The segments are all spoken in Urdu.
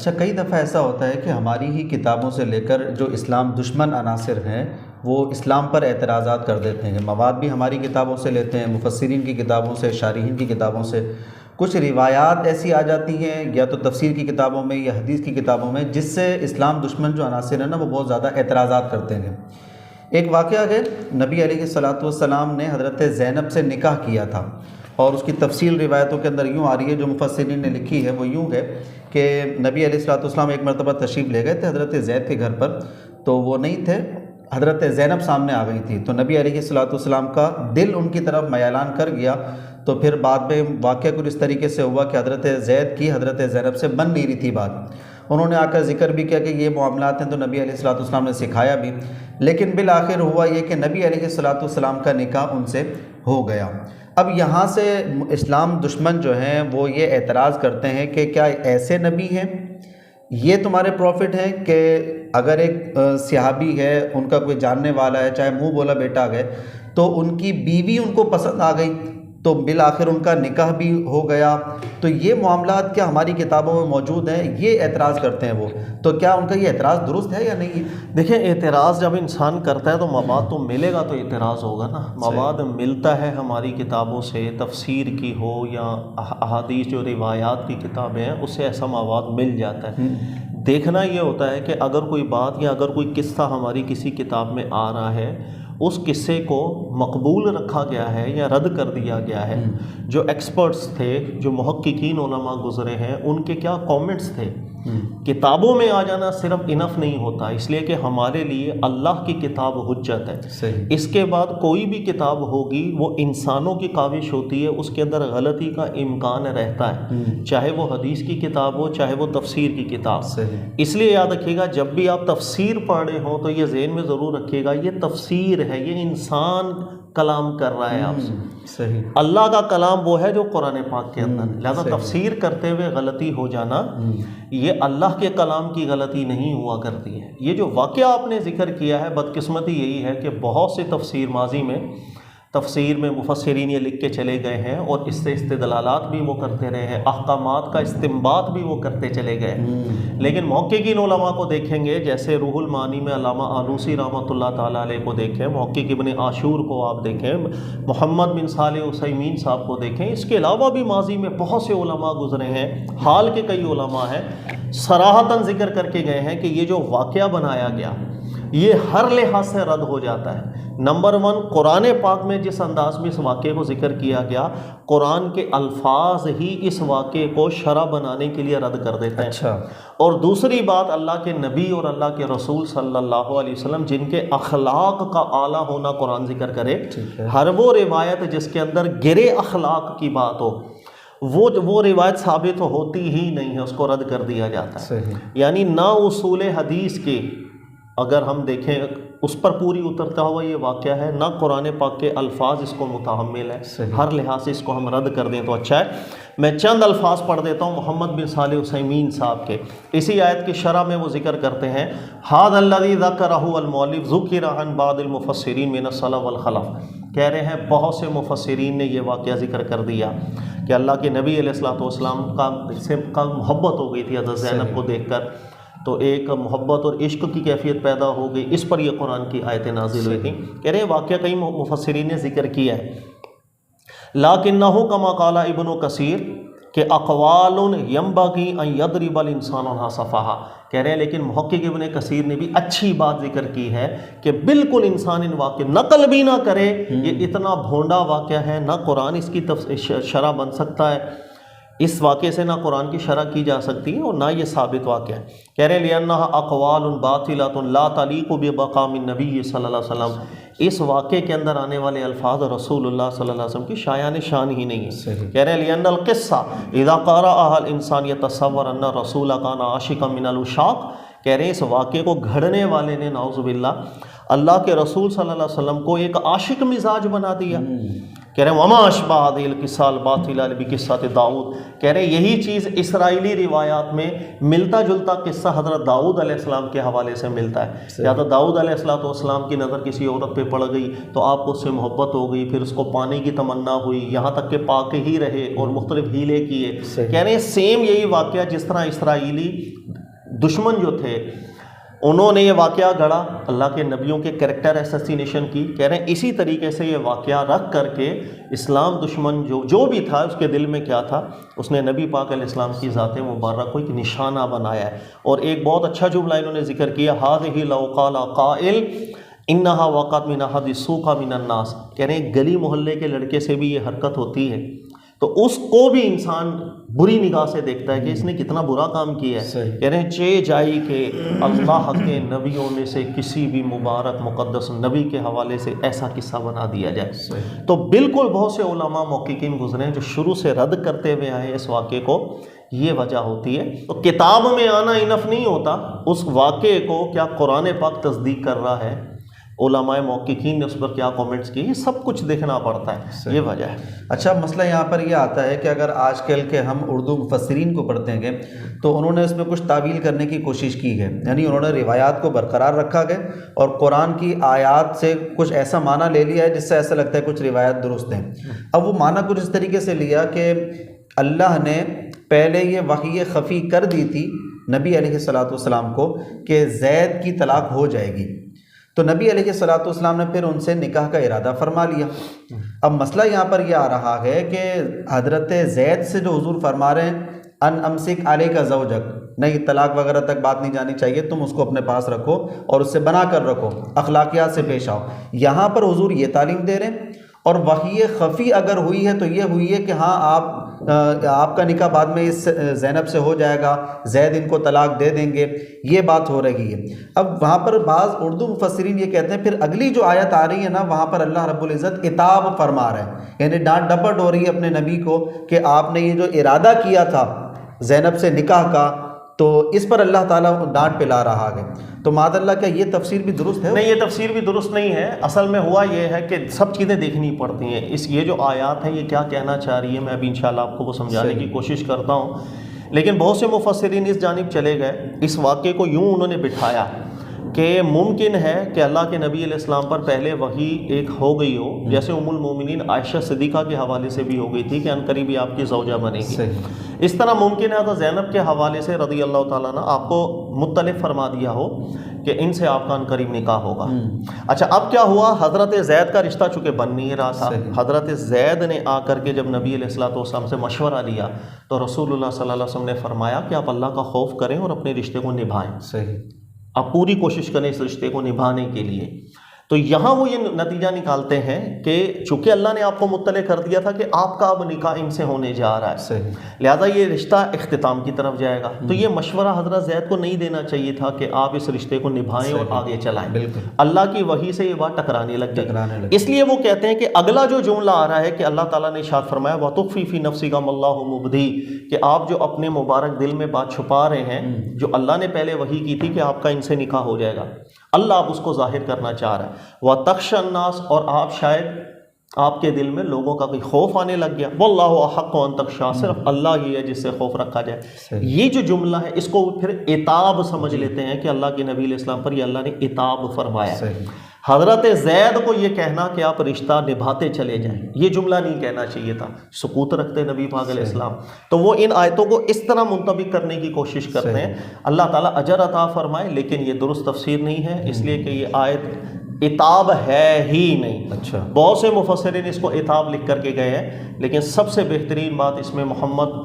اچھا، کئی دفعہ ایسا ہوتا ہے کہ ہماری ہی کتابوں سے لے کر جو اسلام دشمن عناصر ہیں وہ اسلام پر اعتراضات کر دیتے ہیں، مواد بھی ہماری کتابوں سے لیتے ہیں، مفسرین کی کتابوں سے، شارحین کی کتابوں سے۔ کچھ روایات ایسی آ جاتی ہیں یا تو تفسیر کی کتابوں میں یا حدیث کی کتابوں میں، جس سے اسلام دشمن جو عناصر ہیں نا وہ بہت زیادہ اعتراضات کرتے ہیں۔ ایک واقعہ ہے، نبی علیہ الصلوۃ والسلام نے حضرت زینب سے نکاح کیا تھا، اور اس کی تفصیل روایتوں کے اندر یوں آ رہی ہے، جو مفسرین نے لکھی ہے وہ یوں ہے کہ نبی علیہ الصلوۃ والسلام ایک مرتبہ تشریف لے گئے تھے حضرت زید کے گھر پر، تو وہ نہیں تھے، حضرت زینب سامنے آ گئی تھی، تو نبی علیہ الصلوۃ والسلام کا دل ان کی طرف میلان کر گیا۔ تو پھر بعد میں واقعہ کچھ اس طریقے سے ہوا کہ حضرت زید کی حضرت زینب سے بن نہیں رہی تھی بات، انہوں نے آ کر ذکر بھی کیا کہ یہ معاملات ہیں، تو نبی علیہ الصلوۃ والسلام نے سکھایا بھی، لیکن بالآخر ہوا یہ کہ نبی علیہ الصلوۃ والسلام کا نکاح ان سے ہو گیا۔ اب یہاں سے اسلام دشمن جو ہیں وہ یہ اعتراض کرتے ہیں کہ کیا ایسے نبی ہیں، یہ تمہارے پروفٹ ہیں کہ اگر ایک صحابی ہے، ان کا کوئی جاننے والا ہے، چاہے منہ بولا بیٹا گئے، تو ان کی بیوی ان کو پسند آ گئی تو بالآخر ان کا نکاح بھی ہو گیا، تو یہ معاملات کیا ہماری کتابوں میں موجود ہیں؟ یہ اعتراض کرتے ہیں وہ، تو کیا ان کا یہ اعتراض درست ہے یا نہیں؟ دیکھیں، اعتراض جب انسان کرتا ہے تو مواد تو ملے گا، تو اعتراض ہوگا نا۔ مواد ملتا ہے ہماری کتابوں سے، تفسیر کی ہو یا احادیث جو روایات کی کتابیں ہیں، اس سے ایسا مواد مل جاتا ہے۔ دیکھنا یہ ہوتا ہے کہ اگر کوئی بات یا اگر کوئی قصہ ہماری کسی کتاب میں آ رہا ہے، اس قصے کو مقبول رکھا گیا ہے یا رد کر دیا گیا ہے، جو ایکسپرٹس تھے، جو محققین علماء گزرے ہیں، ان کے کیا کامنٹس تھے۔ کتابوں میں آ جانا صرف انف نہیں ہوتا، اس لیے کہ ہمارے لیے اللہ کی کتاب حجت ہے۔ صحیح۔ اس کے بعد کوئی بھی کتاب ہوگی وہ انسانوں کی کاوش ہوتی ہے، اس کے اندر غلطی کا امکان رہتا ہے، چاہے وہ حدیث کی کتاب ہو، چاہے وہ تفسیر کی کتاب۔ صحیح۔ اس لیے یاد رکھیے گا، جب بھی آپ تفسیر پڑھ رہے ہوں تو یہ ذہن میں ضرور رکھیے گا، یہ تفسیر ہے، یہ انسان کلام کر رہا ہے آپ سے۔ صحیح۔ اللہ کا کلام وہ ہے جو قرآن پاک کے اندر ہے، لہذا صحیح۔ تفسیر کرتے ہوئے غلطی ہو جانا یہ اللہ کے کلام کی غلطی نہیں ہوا کرتی ہے۔ یہ جو واقعہ آپ نے ذکر کیا ہے، بدقسمتی یہی ہے کہ بہت سے تفسیر ماضی میں تفسیر میں مفسرین یہ لکھ کے چلے گئے ہیں، اور اس سے استدلالات بھی وہ کرتے رہے ہیں، احکامات کا استنباط بھی وہ کرتے چلے گئے، لیکن محققین علماء کو دیکھیں گے، جیسے روح المعانی میں علامہ آلوسی رحمۃ اللہ تعالیٰ علیہ کو دیکھیں، محقق ابن عاشور کو آپ دیکھیں، محمد بن صالح عثیمین صاحب کو دیکھیں، اس کے علاوہ بھی ماضی میں بہت سے علماء گزرے ہیں، حال کے کئی علماء ہیں، صراحتاً ذکر کر کے گئے ہیں کہ یہ جو واقعہ بنایا گیا یہ ہر لحاظ سے رد ہو جاتا ہے۔ نمبر 1، قرآن پاک میں جس انداز میں اس واقعے کو ذکر کیا گیا، قرآن کے الفاظ ہی اس واقعے کو شرح بنانے کے لیے رد کر دیتے ہیں۔ اچھا۔ اور دوسری بات، اللہ کے نبی اور اللہ کے رسول صلی اللہ علیہ وسلم جن کے اخلاق کا اعلیٰ ہونا قرآن ذکر کرے، ہر وہ روایت جس کے اندر گرے اخلاق کی بات ہو، وہ روایت ثابت ہوتی ہی نہیں ہے، اس کو رد کر دیا جاتا ہے۔ صحیح۔ یعنی نہ اصول حدیث کے اگر ہم دیکھیں اس پر پوری اترتا ہوا یہ واقعہ ہے، نہ قرآن پاک کے الفاظ اس کو متحمل ہے، ہر لحاظ سے اس کو ہم رد کر دیں تو اچھا ہے۔ میں چند الفاظ پڑھ دیتا ہوں محمد بن صالح عثیمین صاحب کے، اسی آیت کی شرح میں وہ ذکر کرتے ہیں، ھذا الذی ذکرہ المؤلف ذکر عن بعض المفسرین من السلف والخلف، کہہ رہے ہیں بہت سے مفسرین نے یہ واقعہ ذکر کر دیا کہ اللہ کے نبی علیہ الصلوۃ والسلام کا محبت ہو گئی تھی حضرت زینب کو دیکھ کر، تو ایک محبت اور عشق کی کیفیت پیدا ہو گئی، اس پر یہ قرآن کی آیتیں نازل ہوئی تھیں۔ کہہ رہے ہیں واقعہ کئی مفسرین نے ذکر کیا ہے، لیکنہ کما قال ابن کثیر کہ اقوال ینبغی ان یضرب الانسان عنہا صفحہ، کہہ رہے ہیں لیکن محقق ابن کثیر نے بھی اچھی بات ذکر کی ہے کہ بالکل انسان ان واقع نقل بھی نہ کرے، یہ اتنا بھونڈا واقعہ ہے، نہ قرآن اس کی شرح بن سکتا ہے، اس واقعے سے نہ قرآن کی شرح کی جا سکتی ہے اور نہ یہ ثابت واقعہ ہے۔ کہہ رہے ہیں لِأَنَّهَا أَقْوَالٌ بَاطِلَةٌ لَا تَلِيقُ بِمَقَامِ النَّبِيِّ صلی اللہ علیہ وسلم، اس واقعے کے اندر آنے والے الفاظ رسول اللہ صلی اللہ علیہ وسلم کی شایان شان ہی نہیں ہے۔ کہہ رہے ہیں لِأَنَّ الْقِصَّةَ إِذَا قَرَأَهَا الْإِنسَانُ يَتَصَوَّرُ أَنَّ الرَّسُولَ كَانَ عَاشِقًا مِنَ الْعُشَاقِ، کہہ رہے ہیں اس واقعے کو گھڑنے والے نے نعوذ باللہ اللہ کے رسول صلی اللہ علیہ وسلم کو ایک عاشق مزاج بنا دیا، کہہ رہے ہیں وما اشبہ هذه القصہ الباطلہ بقصۃ داؤد، کہہ رہے ہیں یہی چیز اسرائیلی روایات میں ملتا جلتا قصہ حضرت داؤد علیہ السلام کے حوالے سے ملتا ہے۔ یا تو داؤد علیہ السلام کی نظر کسی عورت پہ پڑ گئی تو آپ کو اس سے محبت ہو گئی، پھر اس کو پانے کی تمنا ہوئی، یہاں تک کہ پا کے ہی رہے اور مختلف ہیلے کیے۔ کہہ رہے ہیں سیم یہی واقعہ جس طرح اسرائیلی دشمن جو تھے انہوں نے یہ واقعہ گھڑا اللہ کے نبیوں کے کریکٹر ایسیسینیشن کی، کہہ رہے ہیں اسی طریقے سے یہ واقعہ رکھ کر کے اسلام دشمن جو بھی تھا اس کے دل میں کیا تھا، اس نے نبی پاک علیہ السلام کی ذات مبارک کو ایک نشانہ بنایا ہے۔ اور ایک بہت اچھا جملہ انہوں نے ذکر کیا، هذه لو قال قائل انہا وقعت من احد السوق من الناس، کہہ رہے ہیں گلی محلے کے لڑکے سے بھی یہ حرکت ہوتی ہے تو اس کو بھی انسان بری نگاہ سے دیکھتا ہے کہ اس نے کتنا برا کام کیا ہے۔ کہہ رہے ہیں چے جائی کہ اللہ کے نبیوں میں سے کسی بھی مبارک مقدس نبی کے حوالے سے ایسا قصہ بنا دیا جائے۔ تو بالکل بہت سے علماء محققین گزرے ہیں جو شروع سے رد کرتے ہوئے آئے اس واقعے کو، یہ وجہ ہوتی ہے۔ تو کتاب میں آنا انف نہیں ہوتا، اس واقعے کو کیا قرآن پاک تصدیق کر رہا ہے، علماء محققین نے اس پر کیا کومنٹس کیے، یہ سب کچھ دیکھنا پڑتا ہے، یہ وجہ ہے۔ اچھا مسئلہ یہاں پر یہ آتا ہے کہ اگر آج کل کے ہم اردو مفسرین کو پڑھتے ہیں تو انہوں نے اس میں کچھ تعویل کرنے کی کوشش کی ہے، یعنی انہوں نے روایات کو برقرار رکھا گیا اور قرآن کی آیات سے کچھ ایسا معنی لے لیا ہے جس سے ایسا لگتا ہے کچھ روایت درست ہیں۔ اب وہ معنی کچھ اس طریقے سے لیا کہ اللہ نے پہلے یہ وحی خفی کر دی تھی نبی علیہ الصلوۃ والسلام کو کہ زید کی طلاق ہو جائے گی، تو نبی علیہ الصلوۃ والسلام نے پھر ان سے نکاح کا ارادہ فرما لیا۔ اب مسئلہ یہاں پر یہ آ رہا ہے کہ حضرت زید سے جو حضور فرما رہے ہیں ان امسک علیک زوجک، نہیں طلاق وغیرہ تک بات نہیں جانی چاہیے، تم اس کو اپنے پاس رکھو اور اس سے بنا کر رکھو، اخلاقیات سے پیش آؤ، یہاں پر حضور یہ تعلیم دے رہے ہیں۔ اور وحی خفی اگر ہوئی ہے تو یہ ہوئی ہے کہ ہاں آپ کا نکاح بعد میں اس زینب سے ہو جائے گا، زید ان کو طلاق دے دیں گے، یہ بات ہو رہی ہے۔ اب وہاں پر بعض اردو مفسرین یہ کہتے ہیں پھر اگلی جو آیت آ رہی ہے نا، وہاں پر اللہ رب العزت عتاب فرما رہے ہیں، یعنی ڈانٹ ڈپٹ ہو رہی ہے اپنے نبی کو کہ آپ نے یہ جو ارادہ کیا تھا زینب سے نکاح کا، تو اس پر اللہ تعالیٰ ڈانٹ پلا رہا ہے۔ تو معاذ اللہ کیا یہ تفسیر بھی درست ہے؟ نہیں، یہ تفسیر بھی درست نہیں ہے۔ اصل میں ہوا یہ ہے کہ سب چیزیں دیکھنی پڑتی ہیں، یہ جو آیات ہیں یہ کیا کہنا چاہ رہی ہے، میں ابھی انشاءاللہ آپ کو وہ سمجھانے کی کوشش کرتا ہوں۔ لیکن بہت سے مفسرین اس جانب چلے گئے، اس واقعے کو یوں انہوں نے بٹھایا کہ ممکن ہے کہ اللہ کے نبی علیہ السلام پر پہلے وحی ایک ہو گئی ہو، جیسے ام المومنین عائشہ صدیقہ کے حوالے سے بھی ہو گئی تھی کہ عنقریب ہی آپ کی زوجہ بنے گی۔ اس طرح ممکن ہے تو زینب کے حوالے سے رضی اللہ تعالیٰ عنہ آپ کو مطلع فرما دیا ہو کہ ان سے آپ کا عنقریب نکاح ہوگا۔ اچھا اب کیا ہوا، حضرت زید کا رشتہ چونکہ بن نہیں رہا تھا، حضرت زید نے آ کر کے جب نبی علیہ الصلوۃ والسلام سے مشورہ لیا تو رسول اللہ صلی اللہ علیہ وسلم نے فرمایا کہ آپ اللہ کا خوف کریں اور اپنے رشتے کو نبھائیں، آپ پوری کوشش کریں اس رشتے کو نبھانے کے لیے۔ تو یہاں وہ یہ نتیجہ نکالتے ہیں کہ چونکہ اللہ نے آپ کو مطلع کر دیا تھا کہ آپ کا اب نکاح ان سے ہونے جا رہا ہے، لہذا یہ رشتہ اختتام کی طرف جائے گا، تو یہ مشورہ حضرت زید کو نہیں دینا چاہیے تھا کہ آپ اس رشتے کو نبھائیں اور آگے چلائیں۔ اللہ کی وحی سے یہ بات ٹکرانے لگ گئی، اس لیے وہ کہتے ہیں کہ اگلا جو جملہ آ رہا ہے کہ اللہ تعالیٰ نے ارشاد فرمایا وَتُخْفِي فِي نَفْسِكَ مَا اللَّهُ مُبْدِيهِ، کہ آپ جو اپنے مبارک دل میں بات چھپا رہے ہیں، جو اللہ نے پہلے وحی کی تھی کہ آپ کا ان سے نکاح ہو جائے گا، اللہ آپ اس کو ظاہر کرنا چاہ رہا ہے۔ وَتَخْشَى النَّاسَ، اور آپ شاید آپ کے دل میں لوگوں کا کوئی خوف آنے لگ گیا، وَاللَّهُ أَحَقُّ أَن تَخْشَىٰ، صرف اللہ ہی ہے جس سے خوف رکھا جائے۔ یہ جو جملہ ہے اس کو پھر عتاب سمجھ لیتے ہیں کہ اللہ کے نبی علیہ السلام پر یہ اللہ نے عتاب فرمایا۔ حضرت زید کو یہ کہنا کہ آپ رشتہ نبھاتے چلے جائیں، یہ جملہ نہیں کہنا چاہیے تھا، سکوت رکھتے نبی پاک علیہ السلام۔ تو وہ ان آیتوں کو اس طرح منطبق کرنے کی کوشش کرتے ہیں، اللہ تعالیٰ اجر عطا فرمائے، لیکن یہ درست تفسیر نہیں ہے، اس لیے کہ یہ آیت عتاب ہے ہی نہیں۔ اچھا، بہت سے مفسرین اس کو عتاب لکھ کر کے گئے ہیں، لیکن سب سے بہترین بات اس میں محمد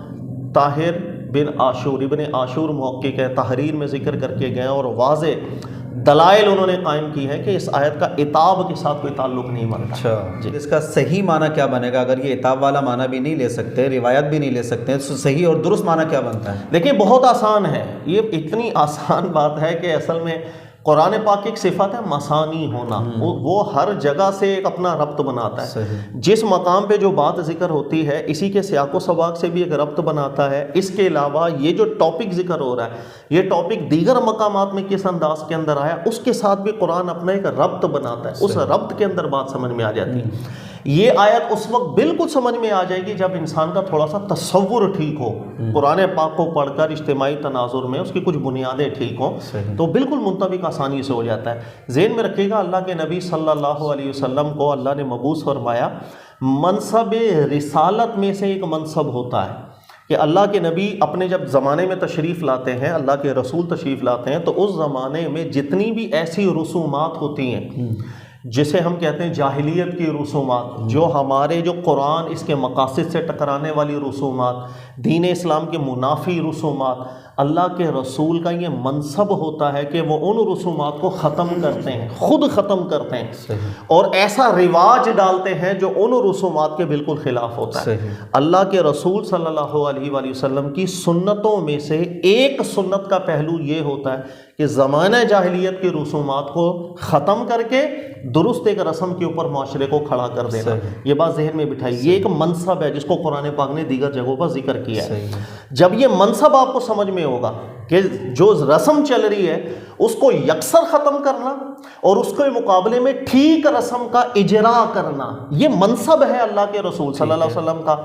طاہر بن عاشور ابن عاشور محقق ہے، تحریر میں ذکر کر کے گئے اور واضح دلائل انہوں نے قائم کی ہے کہ اس آیت کا عتاب کے ساتھ کوئی تعلق نہیں بنتا۔ اچھا، اس کا صحیح معنی کیا بنے گا؟ اگر یہ عتاب والا معنی بھی نہیں لے سکتے، روایت بھی نہیں لے سکتے، تو صحیح اور درست معنی کیا بنتا ہے؟ دیکھیں بہت آسان ہے، یہ اتنی آسان بات ہے کہ اصل میں قرآن پاک ایک صفت ہے مسانی ہونا، وہ ہر جگہ سے ایک اپنا ربط بناتا ہے، جس مقام پہ جو بات ذکر ہوتی ہے اسی کے سیاق و سباق سے بھی ایک ربط بناتا ہے۔ اس کے علاوہ یہ جو ٹاپک ذکر ہو رہا ہے، یہ ٹاپک دیگر مقامات میں کس انداز کے اندر آیا، اس کے ساتھ بھی قرآن اپنا ایک ربط بناتا ہے، اس ربط کے اندر بات سمجھ میں آ جاتی ہے۔ یہ آیت اس وقت بالکل سمجھ میں آ جائے گی جب انسان کا تھوڑا سا تصور ٹھیک ہو، قرآن پاک کو پڑھ کر اجتماعی تناظر میں اس کی کچھ بنیادیں ٹھیک ہوں تو بالکل منطبق آسانی سے ہو جاتا ہے۔ ذہن میں رکھیے گا، اللہ کے نبی صلی اللہ علیہ وسلم کو اللہ نے مبعوث فرمایا، منصب رسالت میں سے ایک منصب ہوتا ہے کہ اللہ کے نبی اپنے جب زمانے میں تشریف لاتے ہیں، اللہ کے رسول تشریف لاتے ہیں، تو اس زمانے میں جتنی بھی ایسی رسومات ہوتی ہیں جسے ہم کہتے ہیں جاہلیت کی رسومات، جو ہمارے جو قرآن اس کے مقاصد سے ٹکرانے والی رسومات، دین اسلام کے منافی رسومات، اللہ کے رسول کا یہ منصب ہوتا ہے کہ وہ ان رسومات کو ختم کرتے ہیں، خود ختم کرتے ہیں اور ایسا رواج ڈالتے ہیں جو ان رسومات کے بالکل خلاف ہوتا ہے۔ اللہ کے رسول صلی اللہ علیہ وآلہ وسلم کی سنتوں میں سے ایک سنت کا پہلو یہ ہوتا ہے کہ زمانہ جاہلیت کی رسومات کو ختم کر کے درست ایک رسم کے اوپر معاشرے کو کھڑا کر دینا۔ یہ بات ذہن میں بٹھائی، یہ ایک منصب ہے جس کو قرآن پاک نے دیگر جگہوں پر ذکر کیا ہے۔ جب یہ منصب آپ کو سمجھ میں ہوگا کہ جو رسم چل رہی ہے اس کو یکسر ختم کرنا اور اس کے مقابلے میں ٹھیک رسم کا اجرا کرنا، یہ منصب ہے اللہ کے رسول صلی اللہ علیہ وسلم کا۔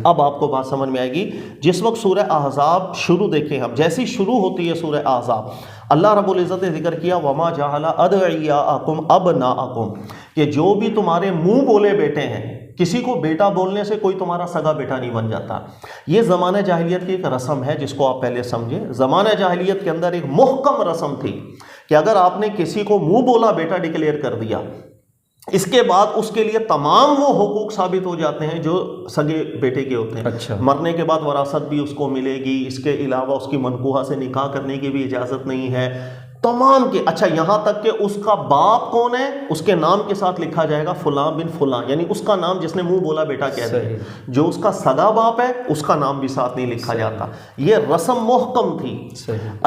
اب آپ کو بات سمجھ میں آئے گی، جس وقت سورہ احزاب شروع دیکھیں ہم، جیسی شروع ہوتی ہے سورہ احزاب، اللہ رب العزت نے ذکر کیا وَمَا جَعَلَ أَدْعِيَاءَكُمْ أَبْنَاءَكُمْ، کہ جو بھی تمہارے منہ بولے بیٹے ہیں، کسی کو بیٹا بولنے سے کوئی تمہارا سگا بیٹا نہیں بن جاتا۔ یہ زمانہ جاہلیت کی ایک رسم ہے جس کو آپ پہلے سمجھیں۔ زمانہ جاہلیت کے اندر ایک محکم رسم تھی کہ اگر آپ نے کسی کو منہ بولا بیٹا ڈکلیئر کر دیا، اس کے بعد اس کے لیے تمام وہ حقوق ثابت ہو جاتے ہیں جو سگے بیٹے کے ہوتے ہیں۔ مرنے کے بعد وراثت بھی اس کو ملے گی، اس کے علاوہ اس کی منکوحہ سے نکاح کرنے کی بھی اجازت نہیں ہے، تمام کے، اچھا یہاں تک کہ اس کا باپ کون ہے اس کے نام کے ساتھ لکھا جائے گا فلاں بن فلاں، یعنی اس کا نام جس نے منہ بولا بیٹا کہہ دیا۔ جو اس کا سگا باپ ہے اس کا نام بھی ساتھ نہیں لکھا جاتا۔ یہ رسم محکم تھی۔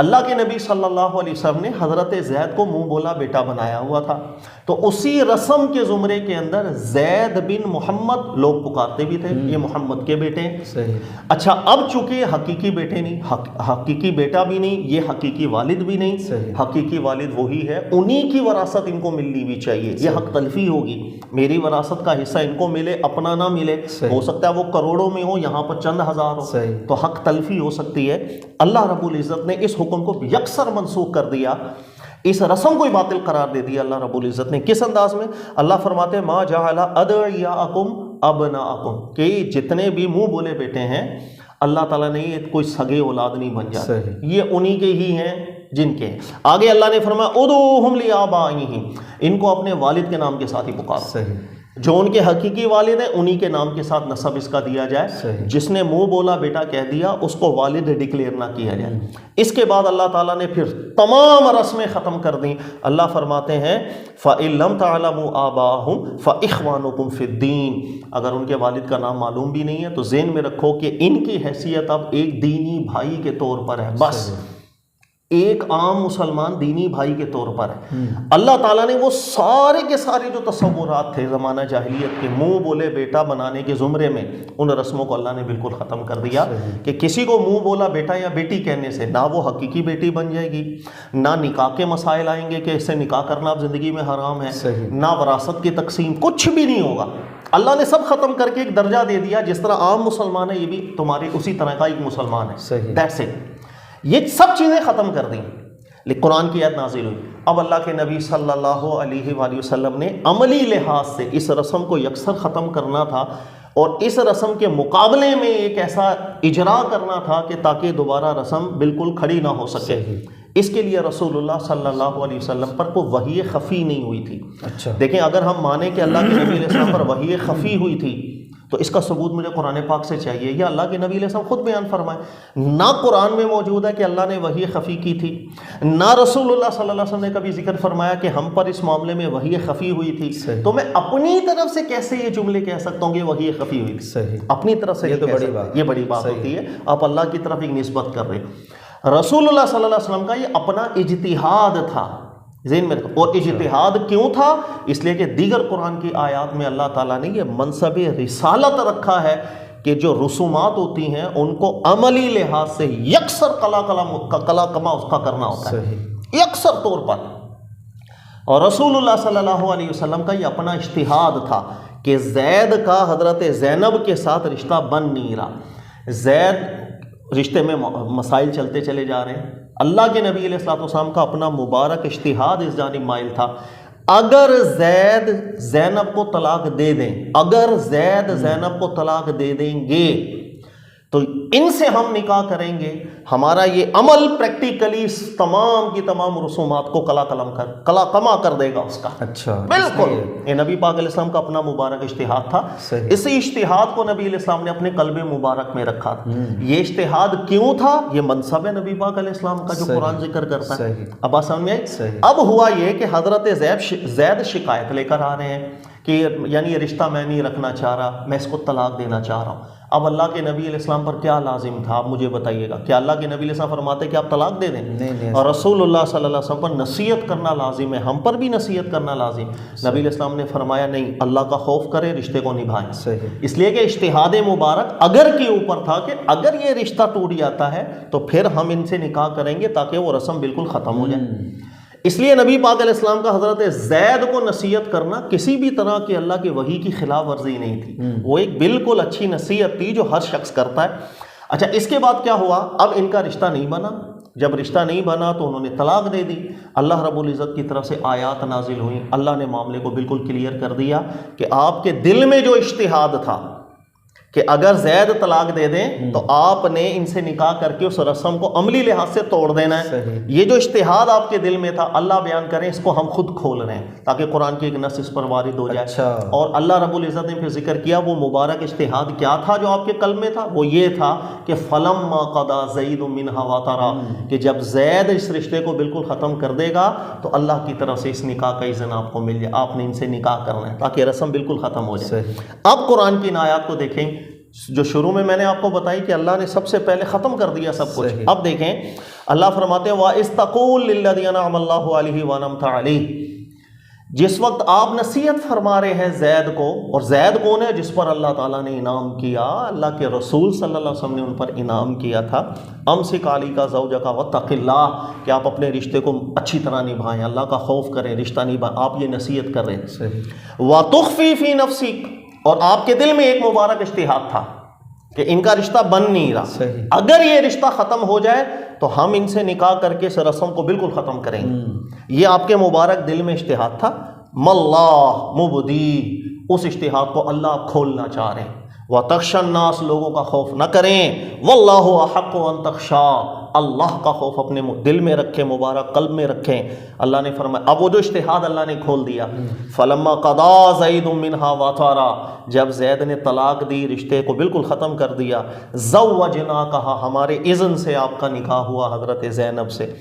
اللہ کے نبی صلی اللہ علیہ وسلم نے حضرت زید کو منہ بولا بیٹا بنایا ہوا تھا، تو اسی رسم کے زمرے کے اندر زید بن محمد لوگ پکارتے بھی تھے، یہ محمد کے بیٹے ہیں۔ اچھا اب چونکہ حقیقی بیٹے نہیں، حقیقی بیٹا بھی نہیں، یہ حقیقی والد بھی نہیں، حقیقی والد وہی ہے، انہی کی وراثت ان کو ملنی بھی چاہیے۔ یہ حق تلفی ہوگی، میری وراثت کا حصہ ان کو ملے، اپنا نہ ملے، ہو سکتا ہے وہ کروڑوں میں ہو، یہاں پر چند ہزار ہو، تو حق تلفی ہو سکتی ہے۔ اللہ رب العزت نے اس حکم کو یکسر منسوخ کر دیا، اس رسم کو باطل قرار دے دیا اللہ رب العزت نے۔ کس انداز میں؟ اللہ فرماتے ہیں ما جعل ادعیاءکم ابناءکم، کہ جتنے بھی منہ بولے بیٹے ہیں اللہ تعالیٰ نے یہ کوئی سگے اولاد نہیں بن جاتے، یہ انہی کے ہی ہیں جن کے۔ آگے اللہ نے فرمایا ادعوہم لآبائہم، ان کو اپنے والد کے نام کے ساتھ ہی پکارو، جو ان کے حقیقی والد ہیں انہی کے نام کے ساتھ نسب اس کا دیا جائے۔ جس نے منہ بولا بیٹا کہہ دیا اس کو والد ڈکلیئر نہ کیا جائے۔ اس کے بعد اللہ تعالیٰ نے پھر تمام رسمیں ختم کر دیں۔ اللہ فرماتے ہیں فَإِن لَمْ تَعْلَمُوا آبَاءَهُمْ فَإِخْوَانُكُمْ فِي الدِّينِ، اگر ان کے والد کا نام معلوم بھی نہیں ہے تو ذہن میں رکھو کہ ان کی حیثیت اب ایک دینی بھائی کے طور پر ہے، بس ایک عام مسلمان دینی بھائی کے طور پر ہے۔ اللہ تعالیٰ نے وہ سارے کے سارے جو تصورات تھے زمانہ جاہلیت کے منہ بولے بیٹا بنانے کے زمرے میں، ان رسموں کو اللہ نے بالکل ختم کر دیا کہ کسی کو منہ بولا بیٹا یا بیٹی کہنے سے نہ وہ حقیقی بیٹی بن جائے گی، نہ نکاح کے مسائل آئیں گے کہ اس سے نکاح کرنا اب زندگی میں حرام ہے، نہ وراثت کی تقسیم، کچھ بھی نہیں ہوگا۔ اللہ نے سب ختم کر کے ایک درجہ دے دیا، جس طرح عام مسلمان ہے یہ بھی تمہارے اسی طرح کا ایک مسلمان ہے، دیٹس اٹ۔ یہ سب چیزیں ختم کر دیں، لیکن قرآن کی آیت نازل ہوئی۔ اب اللہ کے نبی صلی اللہ علیہ وآلہ وسلم نے عملی لحاظ سے اس رسم کو یکسر ختم کرنا تھا اور اس رسم کے مقابلے میں ایک ایسا اجرا کرنا تھا کہ تاکہ دوبارہ رسم بالکل کھڑی نہ ہو سکے۔ اس کے لیے رسول اللہ صلی اللہ علیہ وسلم پر کوئی وحی خفی نہیں ہوئی تھی۔ دیکھیں اگر ہم مانیں کہ اللہ کے نبی علیہ السلام پر وحی خفی ہوئی تھی تو اس کا ثبوت مجھے قرآن پاک سے چاہیے، یا اللہ کے نبی علیہ السلام خود بیان فرمائے۔ نہ قرآن میں موجود ہے کہ اللہ نے وحی خفی کی تھی، نہ رسول اللہ صلی اللہ علیہ وسلم نے کبھی ذکر فرمایا کہ ہم پر اس معاملے میں وحی خفی ہوئی تھی۔ تو میں اپنی طرف سے کیسے یہ جملے کہہ سکتا ہوں کہ وحی خفی ہوئی تھی؟ اپنی طرف سے یہ بڑی بات ہوتی ہے، آپ اللہ کی طرف ایک نسبت کر رہے ہیں۔ رسول اللہ صلی اللہ علیہ وسلم کا یہ اپنا اجتہاد تھا، ذہن میں رکھو۔ اور اجتہاد کیوں تھا؟ اس لیے کہ دیگر قرآن کی آیات میں اللہ تعالیٰ نے یہ منصب رسالت رکھا ہے کہ جو رسومات ہوتی ہیں ان کو عملی لحاظ سے یکسر کلا کما اس کا کرنا ہوتا ہے، یکسر طور پر۔ اور رسول اللہ صلی اللہ علیہ وسلم کا یہ اپنا اجتہاد تھا کہ زید کا حضرت زینب کے ساتھ رشتہ بن نہیں رہا، زید رشتے میں مسائل چلتے چلے جا رہے ہیں، اللہ کے نبی علیہ الصلوۃ والسلام کا اپنا مبارک اجتہاد اس جانب مائل تھا، اگر زید زینب کو طلاق دے دیں، اگر زید زینب کو طلاق دے دیں گے تو ان سے ہم نکاح کریں گے، ہمارا یہ عمل پریکٹیکلی تمام کی تمام رسومات کو کلا کما کر دے گا اس کا۔ اچھا، بالکل، یہ نبی پاک علیہ السلام کا اپنا مبارک اجتہاد تھا، اسی اجتہاد کو نبی علیہ السلام نے اپنے قلب مبارک میں رکھا تھا۔ یہ اجتہاد کیوں تھا؟ یہ منصب ہے نبی پاک علیہ السلام کا جو قرآن ذکر کرتا ہے۔ اب بات سمجھ میں آئی؟ اب ہوا یہ کہ حضرت زید شکایت لے کر آ رہے ہیں کہ یعنی یہ رشتہ میں نہیں رکھنا چاہ رہا، میں اس کو طلاق دینا چاہ رہا ہوں۔ اب اللہ کے نبی علیہ السلام پر کیا لازم تھا؟ آپ مجھے بتائیے گا، کیا اللہ کے نبی علیہ السلام فرماتے کہ آپ طلاق دے دیں؟ نہیں، اور رسول اللہ صلی اللہ علیہ وسلم پر نصیحت کرنا لازم ہے، ہم پر بھی نصیحت کرنا لازم۔ نبی علیہ السلام نے فرمایا نہیں، اللہ کا خوف کرے، رشتے کو نبھائیں۔ اس لیے کہ اجتہاد مبارک اگر کے اوپر تھا کہ اگر یہ رشتہ ٹوٹ جاتا ہے تو پھر ہم ان سے نکاح کریں گے تاکہ وہ رسم بالکل ختم ہو جائے۔ اس لیے نبی پاک علیہ السلام کا حضرت زید کو نصیحت کرنا کسی بھی طرح کی اللہ کی وحی کی خلاف ورزی نہیں تھی، وہ ایک بالکل اچھی نصیحت تھی جو ہر شخص کرتا ہے۔ اچھا، اس کے بعد کیا ہوا؟ اب ان کا رشتہ نہیں بنا، جب رشتہ نہیں بنا تو انہوں نے طلاق دے دی۔ اللہ رب العزت کی طرف سے آیات نازل ہوئیں، اللہ نے معاملے کو بالکل کلیئر کر دیا کہ آپ کے دل میں جو اجتہاد تھا کہ اگر زید طلاق دے دیں تو آپ نے ان سے نکاح کر کے اس رسم کو عملی لحاظ سے توڑ دینا ہے، یہ جو اجتہاد آپ کے دل میں تھا اللہ بیان کریں، اس کو ہم خود کھول رہے ہیں تاکہ قرآن کی ایک نص اس پر وارد ہو جائے۔ اور اللہ رب العزت نے پھر ذکر کیا وہ مبارک اجتہاد کیا تھا جو آپ کے قلب میں تھا، وہ یہ تھا کہ فلما قضى زید منها وطرا، کہ جب زید اس رشتے کو بالکل ختم کر دے گا تو اللہ کی طرف سے اس نکاح کا اذن آپ کو مل جائے، آپ نے ان سے نکاح کرنا ہے تاکہ رسم بالکل ختم ہو جائے۔ اب قرآن کی ان آیات کو دیکھیں جو شروع میں نے آپ کو بتائی کہ اللہ نے سب سے پہلے ختم کر دیا سب کچھ۔ اب دیکھیں اللہ فرماتے ہیں وَإِذْ تَقُولُ لِلَّذِي أَنْعَمَ اللَّهُ عَلَيْهِ وَأَنْعَمْتَ عَلَيْهِ، جس وقت آپ نصیحت فرما رہے ہیں زید کو، اور زید کون ہے؟ جس پر اللہ تعالیٰ نے انعام کیا، اللہ کے رسول صلی اللہ علیہ وسلم نے ان پر انعام کیا تھا۔ امسک علیک زوجک واتق اللہ، کہ آپ اپنے رشتے کو اچھی طرح نبھائیں، اللہ کا خوف کریں، رشتہ نبھائیں، آپ یہ نصیحت کر رہے ہیں۔ وَتُخْفِي فِي نَفْسِكَ، اور آپ کے دل میں ایک مبارک اجتہاد تھا کہ ان کا رشتہ بن نہیں رہا، اگر یہ رشتہ ختم ہو جائے تو ہم ان سے نکاح کر کے اس رسم کو بالکل ختم کریں گے، یہ آپ کے مبارک دل میں اجتہاد تھا۔ مَاللَّهُ مُبْدِيهُ، اس اجتہاد کو اللہ کھولنا چاہ رہے ہیں۔ وَتَخْشَى النَّاسَ، لوگوں کا خوف نہ کریں۔ وَاللَّهُ أَحَقُّ أَن تَخْشَىٰ، اللہ کا خوف اپنے دل میں رکھیں، مبارک قلب میں رکھیں۔ اللہ نے فرمایا، اب وہ جو اجتہاد اللہ نے کھول دیا، فَلَمَّا قَضَىٰ زَيْدٌ مِّنْهَا وَطَرًا، جب زید نے طلاق دی، رشتے کو بالکل ختم کر دیا، زَوَّجْنَاكَهَا، ہمارے اذن سے آپ کا نکاح ہوا حضرت زینب سے۔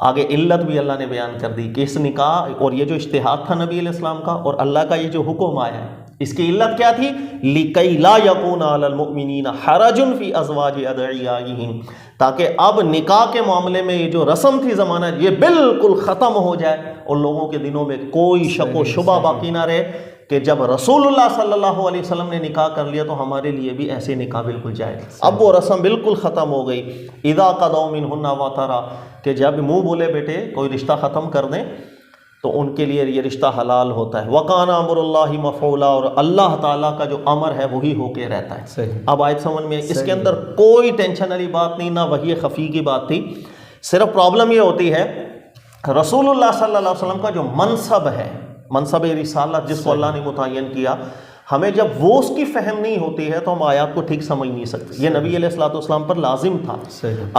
آگے علت بھی اللہ نے بیان کر دی کہ اس نکاح اور یہ جو اجتہاد تھا نبی علیہ السلام کا اور اللہ کا یہ جو حکم آیا ہے، اس کی علت کیا تھی؟ لِكَيْ لَا يَكُونَ عَلَى الْمُؤْمِنِينَ حَرَجٌ فِي أَزْوَاجِ أَدْعِيَائِهِمْ، تاکہ اب نکاح کے معاملے میں یہ جو رسم تھی زمانہ، یہ بالکل ختم ہو جائے اور لوگوں کے دلوں میں کوئی شک و شبہ باقی نہ رہے کہ جب رسول اللہ صلی اللہ علیہ وسلم نے نکاح کر لیا تو ہمارے لیے بھی ایسے نکاح بالکل جائز۔ اب وہ رسم بالکل ختم ہو گئی۔ اِذَا قَضَوْا مِنْهُنَّ وَطَرًا، کہ جب منہ بولے بیٹے کوئی رشتہ ختم کر دیں تو ان کے لیے یہ رشتہ حلال ہوتا ہے۔ وَقَانَ أَمْرُ اللَّهِ مَفْعُولًا، اور اللہ تعالیٰ کا جو امر ہے وہی ہو کے رہتا ہے۔ اب آیت سمجھ میں، اس کے اندر کوئی ٹینشن والی بات نہیں، نہ وحی خفی کی بات تھی، صرف پرابلم یہ ہوتی ہے رسول اللہ صلی اللہ علیہ وسلم کا جو منصب ہے، منصب رسالت جس کو اللہ نے متعین کیا، ہمیں جب وہ اس کی فہم نہیں ہوتی ہے تو ہم آیات کو ٹھیک سمجھ نہیں سکتے۔ یہ نبی علیہ الصلوۃ والسلام پر لازم تھا۔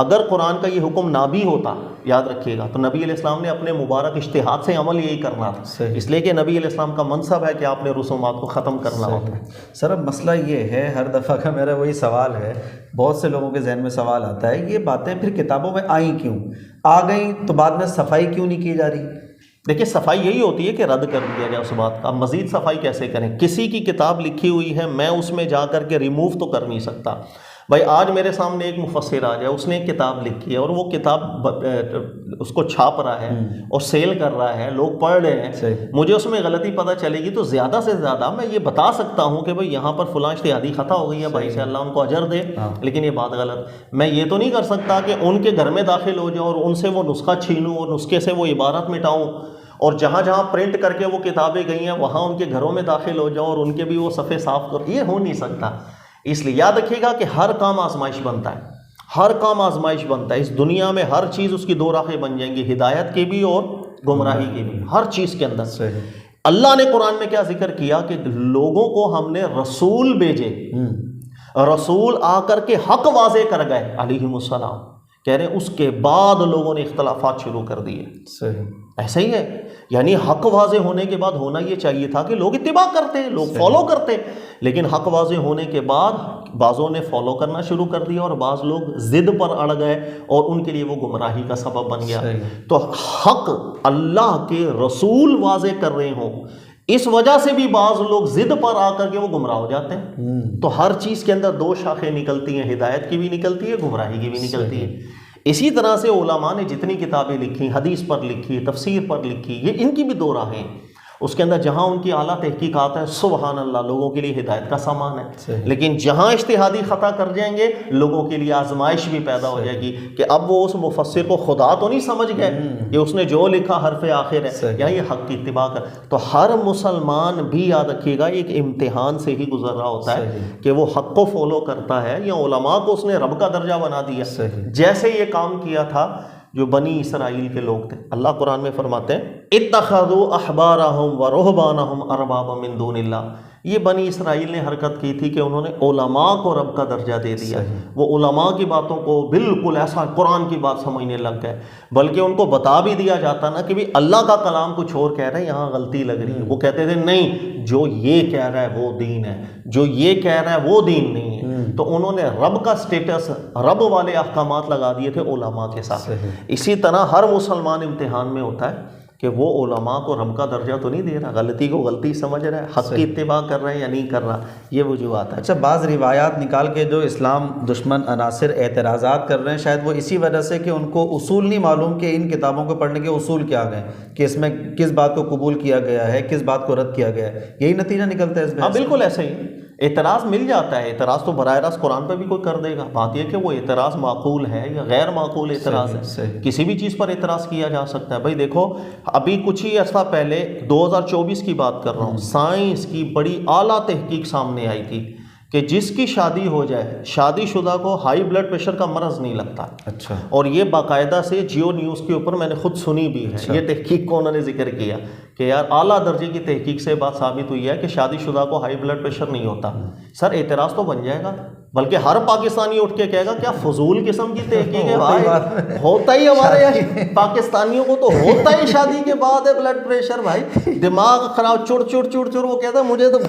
اگر قرآن کا یہ حکم نہ بھی ہوتا، یاد رکھیے گا، تو نبی علیہ السلام نے اپنے مبارک اجتہاد سے عمل یہی کرنا تھا، اس لیے کہ نبی علیہ السلام کا منصب ہے کہ آپ نے رسومات کو ختم کرنا ہوتا ہے۔ سر اب مسئلہ یہ ہے، ہر دفعہ کا میرا وہی سوال ہے، بہت سے لوگوں کے ذہن میں سوال آتا ہے، یہ باتیں پھر کتابوں میں آئیں کیوں؟ آ گئیں تو بعد میں صفائی کیوں نہیں کی جا رہی؟ دیکھیے صفائی یہی ہوتی ہے کہ رد کر دیا جائے اس بات کا، مزید صفائی کیسے کریں؟ کسی کی کتاب لکھی ہوئی ہے، میں اس میں جا کر کے ریموو تو کر نہیں سکتا۔ بھائی آج میرے سامنے ایک مفسر آ جائے، اس نے ایک کتاب لکھی ہے اور وہ کتاب اس کو چھاپ رہا ہے اور سیل کر رہا ہے، لوگ پڑھ رہے ہیں، مجھے اس میں غلطی پتہ چلے گی تو زیادہ سے زیادہ میں یہ بتا سکتا ہوں کہ بھائی یہاں پر فلاں اجتہادی خطا ہو گئی ہے، بھائی سے اللہ ان کو اجر دے، لیکن یہ بات غلط۔ میں یہ تو نہیں کر سکتا کہ ان کے گھر میں داخل ہو جاؤں اور ان سے وہ نسخہ چھینوں اور نسخے سے وہ عبارت مٹاؤں اور جہاں جہاں پرنٹ کر کے وہ کتابیں گئی ہیں وہاں ان کے گھروں میں داخل ہو جاؤ اور ان کے بھی وہ صفحے صاف کرو، یہ ہو نہیں سکتا۔ اس لیے یاد رکھیے گا کہ ہر کام آزمائش بنتا ہے، ہر کام آزمائش بنتا ہے۔ اس دنیا میں ہر چیز اس کی دو راہیں بن جائیں گی، ہدایت کی بھی اور گمراہی کی بھی، ہر چیز کے اندر۔ اللہ نے قرآن میں کیا ذکر کیا کہ لوگوں کو ہم نے رسول بھیجے، رسول آ کر کے حق واضح کر گئے علیہم السلام، کہہ رہے ہیں اس کے بعد لوگوں نے اختلافات شروع کر دیے۔ ایسا ہی ہے، یعنی حق واضح ہونے کے بعد ہونا یہ چاہیے تھا کہ لوگ اتباع کرتے، لوگ فالو کرتے، لیکن حق واضح ہونے کے بعد بعضوں نے فالو کرنا شروع کر دیا اور بعض لوگ ضد پر اڑ گئے اور ان کے لیے وہ گمراہی کا سبب بن گیا۔ تو حق اللہ کے رسول واضح کر رہے ہوں، اس وجہ سے بھی بعض لوگ ضد پر آ کر کے وہ گمراہ ہو جاتے ہیں۔ تو ہر چیز کے اندر دو شاخیں نکلتی ہیں، ہدایت کی بھی نکلتی ہے، گمراہی کی بھی نکلتی ہے۔ اسی طرح سے علماء نے جتنی کتابیں لکھی، حدیث پر لکھی، تفسیر پر لکھی، یہ ان کی بھی دو راہیں ہیں۔ اس کے اندر جہاں ان کی اعلیٰ تحقیقات ہیں، سبحان اللہ، لوگوں کے لیے ہدایت کا سامان ہے، لیکن جہاں اجتہادی خطا کر جائیں گے لوگوں کے لیے آزمائش بھی پیدا ہو جائے گی کہ اب وہ اس مفسر کو خدا تو نہیں سمجھ گئے کہ اس نے جو لکھا حرف آخر ہے، یا یہ حق کی اتباع کر۔ تو ہر مسلمان بھی یاد رکھیے گا ایک امتحان سے ہی گزر رہا ہوتا ہے کہ وہ حق کو فالو کرتا ہے یا علماء کو اس نے رب کا درجہ بنا دیا، جیسے یہ کام کیا تھا جو بنی اسرائیل کے لوگ تھے۔ اللہ قرآن میں فرماتے ہیں اتخذوا احبارہم ورہبانہم اربابا من دون اللہ، یہ بنی اسرائیل نے حرکت کی تھی کہ انہوں نے علماء کو رب کا درجہ دے دیا، وہ علماء کی باتوں کو بالکل ایسا قرآن کی بات سمجھنے لگ گئے، بلکہ ان کو بتا بھی دیا جاتا نا کہ بھی اللہ کا کلام کچھ اور کہہ رہے ہیں، یہاں غلطی لگ رہی ہے۔ وہ کہتے تھے نہیں، جو یہ کہہ رہا ہے وہ دین ہے، جو یہ کہہ رہا ہے وہ دین نہیں ہے۔ تو انہوں نے رب کا سٹیٹس، رب والے احکامات لگا دیے تھے علماء کے ساتھ۔ اسی طرح ہر مسلمان امتحان میں ہوتا ہے کہ وہ علماء کو رب کا درجہ تو نہیں دے رہا، غلطی کو غلطی سمجھ رہا ہے، حق کی اتباع کر رہا ہے یا نہیں کر رہا، یہ وجوہات ہے۔ اچھا، بعض روایات نکال کے جو اسلام دشمن عناصر اعتراضات کر رہے ہیں، شاید وہ اسی وجہ سے کہ ان کو اصول نہیں معلوم کہ ان کتابوں کو پڑھنے کے اصول کیا گئے، کہ اس میں کس بات کو قبول کیا گیا ہے، کس بات کو رد کیا گیا ہے، یہی نتیجہ نکلتا ہے اس میں؟ ہاں بالکل ایسا ہی، اعتراض مل جاتا ہے، اعتراض تو براہ راست قرآن پہ بھی کوئی کر دے گا، بات یہ کہ وہ اعتراض معقول ہے یا غیر معقول اعتراض ہے، کسی بھی چیز پر اعتراض کیا جا سکتا ہے۔ بھائی دیکھو، ابھی کچھ ہی عرصہ پہلے 2024 کی بات کر رہا ہوں، سائنس کی بڑی اعلیٰ تحقیق سامنے آئی تھی کہ جس کی شادی ہو جائے، شادی شدہ کو ہائی بلڈ پریشر کا مرض نہیں لگتا۔ اچھا، اور یہ باقاعدہ سے جیو نیوز کے اوپر میں نے خود سنی بھی ہے، یہ تحقیق کو انہوں نے ذکر کیا کہ یار اعلیٰ درجے کی تحقیق سے بات ثابت ہوئی ہے کہ شادی شدہ کو ہائی بلڈ پریشر نہیں ہوتا۔ سر اعتراض تو بن جائے گا، بلکہ ہر پاکستانی اٹھ کے کہے گا کیا فضول قسم کی تحقیق ہے بھائی، ہوتا ہی ہمارے یہاں پاکستانیوں کو تو ہوتا ہی شادی کے بعد ہے بلڈ پریشر، بھائی دماغ خراب، چڑ چڑ چڑ چڑ۔ وہ کہتا ہے مجھے تو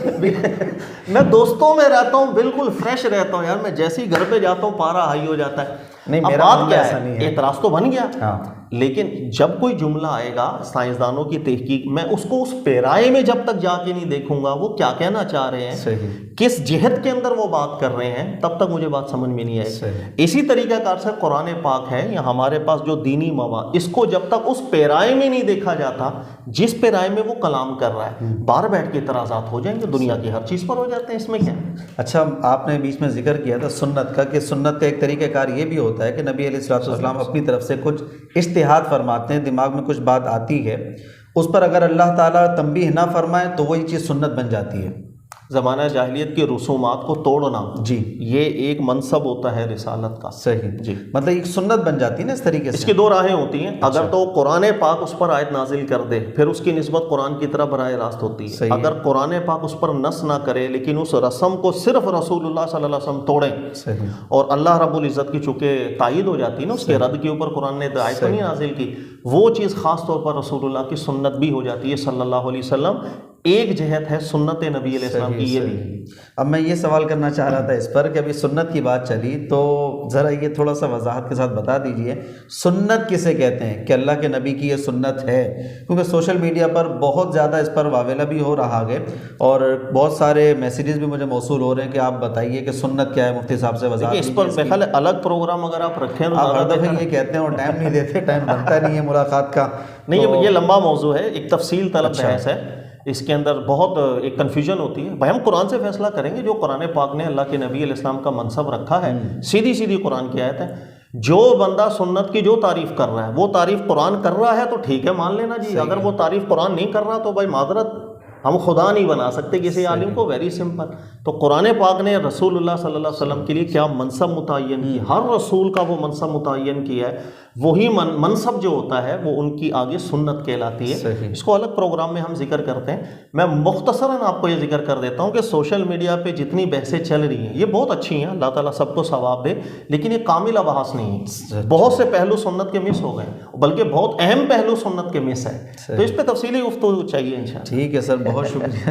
میں دوستوں میں رہتا ہوں بالکل فریش رہتا ہوں یار، میں جیسے ہی گھر پہ جاتا ہوں پارا ہائی ہو جاتا ہے۔ نہیں، اب میرا بات کیا ایسا نہیں ہے، اعتراض تو بن گیا، لیکن جب کوئی جملہ آئے گا سائنسدانوں کی تحقیق، میں اس کو اس پیرائے میں جب تک جا کے نہیں دیکھوں گا وہ کیا کہنا چاہ رہے ہیں، کس جہت کے اندر وہ بات کر رہے ہیں، تب تک مجھے بات سمجھ میں نہیں آئے۔ اسی طریقہ کار سے قرآن پاک ہے یا ہمارے پاس جو دینی مواد، اس کو جب تک اس پیرائے میں نہیں دیکھا جاتا جس پیرائے میں وہ کلام کر رہا ہے، باہر بیٹھ کے اعتراضات ہو جائیں گے، دنیا کی ہر چیز پر ہو جاتے ہیں، اس میں کیا۔ اچھا، آپ نے بیچ میں ذکر کیا تھا سنت کا، کہ سنت کا ایک طریقہ کار یہ بھی ہوتا ہے کہ نبی علیہ السلام اپنی طرف سے کچھ اجتہاد فرماتے ہیں، دماغ میں کچھ بات آتی ہے، اس پر اگر اللہ تعالیٰ تنبیہ نہ فرمائے تو وہی چیز سنت بن جاتی ہے۔ زمانہ جاہلیت کے رسومات کو توڑنا، جی، یہ ایک منصب ہوتا ہے رسالت کا۔ صحیح، جی، مطلب ایک سنت بن جاتی ہے نا اس طریقے سے۔ اس کی دو راہیں ہوتی ہیں، اگر تو قرآن پاک اس پر آیت نازل کر دے پھر اس کی نسبت قرآن کی طرف براہ راست ہوتی ہے، اگر قرآن پاک اس پر نص نہ کرے لیکن اس رسم کو صرف رسول اللہ صلی اللہ علیہ وسلم توڑیں، اور اللہ رب العزت کی چونکہ تائید ہو جاتی ہے نا اس کے رد کے اوپر، قرآن نے آیت نہیں نازل کی، وہ چیز خاص طور پر رسول اللہ کی سنت بھی ہو جاتی ہے صلی اللہ علیہ وسلم۔ ایک جہت ہے سنت نبی علیہ السلام کی، یہ بھی۔ اب میں یہ سوال کرنا چاہ رہا تھا اس پر کہ ابھی سنت کی بات چلی تو ذرا یہ تھوڑا سا وضاحت کے ساتھ بتا دیجئے، سنت کسے کہتے ہیں کہ اللہ کے نبی کی یہ سنت ہے؟ کیونکہ سوشل میڈیا پر بہت زیادہ اس پر واویلا بھی ہو رہا ہے اور بہت سارے میسیجز بھی مجھے موصول ہو رہے ہیں کہ آپ بتائیے کہ سنت کیا ہے، مفتی صاحب سے وضاحت۔ اس پر خیال الگ پروگرام اگر آپ رکھیں، آپ ہر دفعہ یہ کہتے ہیں اور ٹائم نہیں دیتے، ٹائم بنتا نہیں ہے ملاقات کا۔ نہیں، یہ لمبا موضوع ہے، ایک تفصیل طلب بحث ہے، اس کے اندر بہت ایک کنفیوژن ہوتی ہے۔ بھائی ہم قرآن سے فیصلہ کریں گے، جو قرآن پاک نے اللہ کے نبی علیہ السلام کا منصب رکھا ہے، سیدھی سیدھی قرآن کی آیت ہے۔ جو بندہ سنت کی جو تعریف کر رہا ہے وہ تعریف قرآن کر رہا ہے تو ٹھیک ہے مان لینا جی، اگر وہ تعریف قرآن نہیں کر رہا تو بھائی معذرت، ہم خدا نہیں بنا سکتے کسی عالم کو، ویری سمپل۔ تو قرآن پاک نے رسول اللہ صلی اللہ علیہ وسلم کے لیے کیا منصب متعین کی، ہر رسول کا وہ منصب متعین کیا ہے، وہی منصب جو ہوتا ہے وہ ان کی آگے سنت کہلاتی ہے۔ اس کو الگ پروگرام میں ہم ذکر کرتے ہیں، میں مختصراً آپ کو یہ ذکر کر دیتا ہوں کہ سوشل میڈیا پہ جتنی بحثیں چل رہی ہیں یہ بہت اچھی ہیں، اللہ تعالیٰ سب کو ثواب دے، لیکن یہ کامل بحث نہیں ہے، بہت سے پہلو سنت کے مس ہو گئے، بلکہ بہت اہم پہلو سنت کے مس ہے، تو اس پہ تفصیلی گفتگو چاہیے انشاءاللہ۔ ٹھیک ہے سر، بہت شکریہ۔